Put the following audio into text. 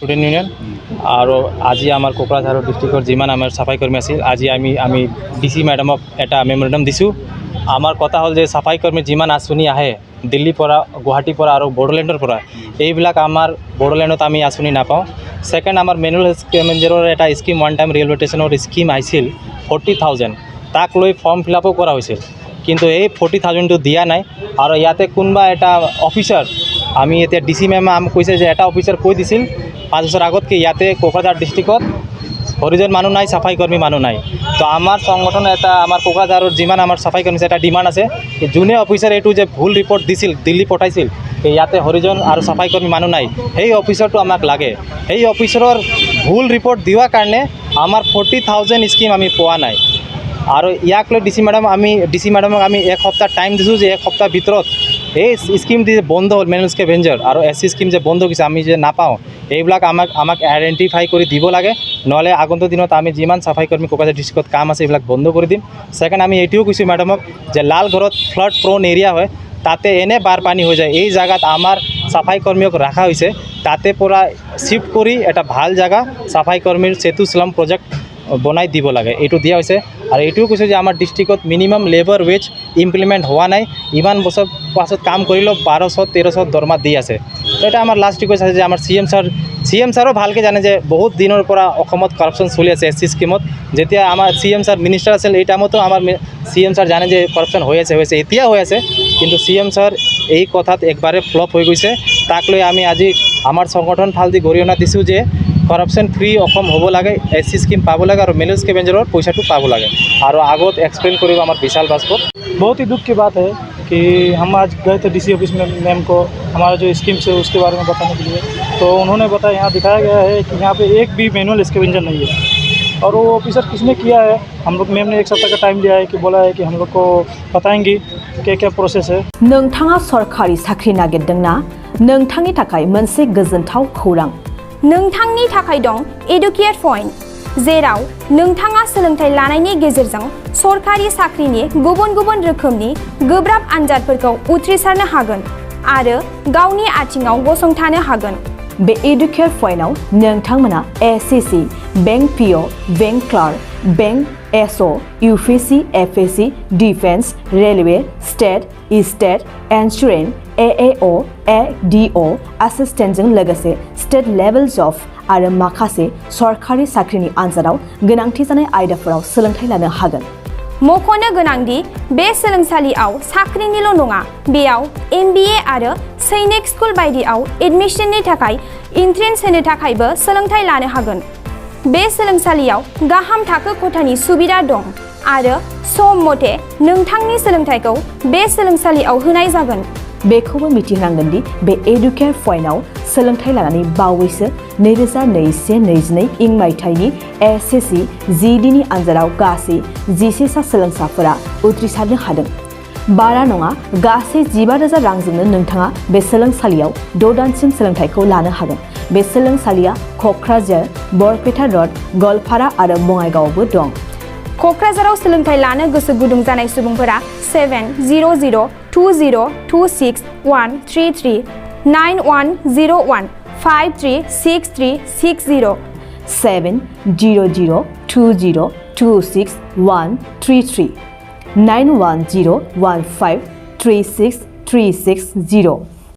Student union আৰু আজি আমাৰ কোকৰাঝাৰ ডিষ্ট্ৰিক্টৰ যিমান আমাৰ চাফাই কৰ্মী আছিল আজি আমি ডিসি মেডামক এটা মেমোৰেণ্ডাম দিছোঁ। আমাৰ কথা হ'ল যে চাফাই কৰ্মী যিমান আঁচনি আহে দিল্লীৰ পৰা গুৱাহাটীৰ পৰা আৰু বড়োলেণ্ডৰ পৰা এইবিলাক আমাৰ বড়োলেণ্ডত আমি আঁচনি নাপাওঁ। সেকেন্ড আমাৰ মেনুৱেল স্কেভেঞ্জাৰৰ এটা স্কিম ওৱান টাইম ৰিহেবিলিটেশ্যনৰ স্কিম আহিছিল 40,000 তাক লৈ ফৰ্ম ফিল আপো কৰা হৈছিল, কিন্তু এই 40,000টো দিয়া নাই। আৰু ইয়াতে কোনোবা এটা অফিচাৰ আমি এতিয়া ডিসি মেমে আমাক কৈছে যে এটা অফিচাৰ কৈ দিছিল 5 বছৰ আগত কি ইয়াতে কোকৰাঝাৰ ডিষ্ট্ৰিক্টত হৰিজন মানুহ নাই, চাফাই কৰ্মী মানুহ নাই। তো আমাৰ সংগঠন এটা আমাৰ কোকৰাঝাৰৰ যিমান আমাৰ চাফাই কৰ্মী এটা ডিমাণ্ড আছে যে যোনে অফিচাৰ এইটো যে ভুল ৰিপৰ্ট দিছিল দিল্লী পঠাইছিল ইয়াতে হৰিজন আৰু চাফাই কৰ্মী মানুহ নাই, সেই অফিচাৰটো আমাক লাগে। সেই অফিচাৰৰ ভুল ৰিপৰ্ট দিয়াৰ কাৰণে আমাৰ 40,000 স্কিম আমি পোৱা নাই। আৰু ইয়াক লৈ ডিসি মেডামক আমি এক সপ্তাহ টাইম দিছোঁ যে এক সপ্তাহ ভিতৰত এই স্কিম যে বন্ধ হ'ল মেনুৱেল স্কেভেঞ্জাৰ আৰু SC স্কিম যে বন্ধ হৈছে আমি যে নাপাওঁ এইবিলাক আমাক আইডেণ্টিফাই কৰি দিব লাগে, নহ'লে আগন্তুক দিনত আমি যিমান চাফাই কৰ্মী কোকৰাঝাৰ ডিষ্ট্ৰিক্টত কাম আছে এইবিলাক বন্ধ কৰি দিম। সেকেন্ড আমি এইটোও কৈছোঁ মেডামক যে লালগড়ত ফ্লাড প্ৰ'ন এৰিয়া হয়, তাতে এনে বাৰ পানী হৈ যায়, এই জায়গাত আমাৰ চাফাই কৰ্মীক ৰাখা হৈছে, তাতে পৰা শিফ্ট কৰি এটা ভাল জায়গা চাফাই কৰ্মীৰ সেতু স্লাম প্ৰজেক্ট বনাই দিব লাগে, এইটো দিয়া হৈছে। আৰু এইটোও কৈছোঁ যে আমাৰ ডিষ্ট্ৰিক্টত মিনিমাম লেবাৰ ৱেজ ইমপ্লিমেণ্ট হোৱা নাই, ইমান বছৰ পাছত কাম কৰিলেও 1200-1300 দৰমহা দি আছে। তো এটা আমাৰ লাষ্ট ৰিকুৱেষ্ট আছে যে আমাৰ CM ছাৰো ভালকৈ জানে যে বহুত দিনৰ পৰা অসমত কৰাপশ্যন চলি আছে SC স্কিমত। যেতিয়া আমাৰ CM ছাৰ মিনিষ্টাৰ আছিল এই টাইমতো আমাৰ CM ছাৰ জানে যে কৰাপশ্যন হৈ আছে এতিয়া হৈ আছে, কিন্তু CM ছাৰ এই কথাত একবাৰে ফ্লপ হৈ গৈছে। তাক লৈ আমি আজি আমাৰ সংগঠন ফালদি গৰিহণা দিছোঁ যে কৰাপশ্যন ফ্ৰী অসম হ'ব লাগে, SC স্কিম পাব লাগে আৰু মেনুৱেল স্কেভেঞ্জাৰৰ পইচাটো পাব লাগে। और आगत एक्सप्लेन करें हमारे विशाल भास्कर। बहुत ही दुख की बात है कि हम आज गए थे DC ऑफिस में मैम को हमारा जो स्कीम्स है उसके बारे में बताने के लिए, तो उन्होंने बताया यहाँ दिखाया गया है कि यहाँ पे एक भी मैनुअल स्केवेंजर नहीं है। और वो ऑफिसर किसने किया है, हम लोग मैम ने एक सप्ताह का टाइम लिया है कि बोला है कि हम लोग को बताएंगी क्या क्या प्रोसेस है। नोंथाङा सरकारि साख्रि नागिरदोंना? नोंथांनि थाखाय मोनसे गोजोनथाव खौरां। नोंथांनि थाखाय दं एडुकेट पॉइंट, जेराव नोंथाङा सोलोंथाइ लानायनि गेजेरजों सरकारि साख्रिनि गुबुन गुबुन रोखोमनि गोब्राब आनजादफोरखौ उथ्रिसारनो हागोन आरो गावनि आथिङाव गसंथानो हागोन। बे एडुकेट पॉइन्टआव नोंथांमोना SCC, bank PO, bank clerk, bank SO, UPC, FSC, defence, railway, state insurance, AAO, ADO एसिस्टेन्टजों लोगोसे स्टेट लेभेल जब आरो माखासे सरकारि साख्रिनि आनजादाव गोनांथि जानाय आयदाफोराव सोलोंथाइ लानो हागोन। मख'नो गोनांदि बे सोलोंसालियाव साख्रिनिल' नङा, बेयाव MBA आरो सैनिक स्कुल बायदियाव एडमिशननि थाखाय एन्ट्रेन्स होनो थाखायबो सोलोंथाइ लानो हागोन। बे सोलोंसालियाव गाहाम थाखो खथानि सुबिदा दं आरो सम मथे नोंथांनि सोलोंथाइखौ बे सोलोंसालियाव होनाय जागोन। बेखौबो मिथिनांगोन दि बे एडुकेट पॉइन्टआव सोलोंथाइ लानानै बावैसो 2021-22 इं मायथाइनि SSC GDनि आनजादाव गासै 11 सा सोलोंसाफोरा उथ्रिसारनो हादों। बारा नङा, गासै 15,000 रांजोंनो नोंथाङा बे सोलोंसालियाव 6 दानसिम सोलोंथाइखौ लानो हागोन। बे सोलोंसालिया क'क्राझार, बरपेटा र'ड, गलपारा आरो बङाइगावआवबो दं। क'क्राझाराव सोलोंथाइ लानो गोसो गुदुं जानाय सुबुंफोरा 700262133 9101 536360 70020262133 9101536360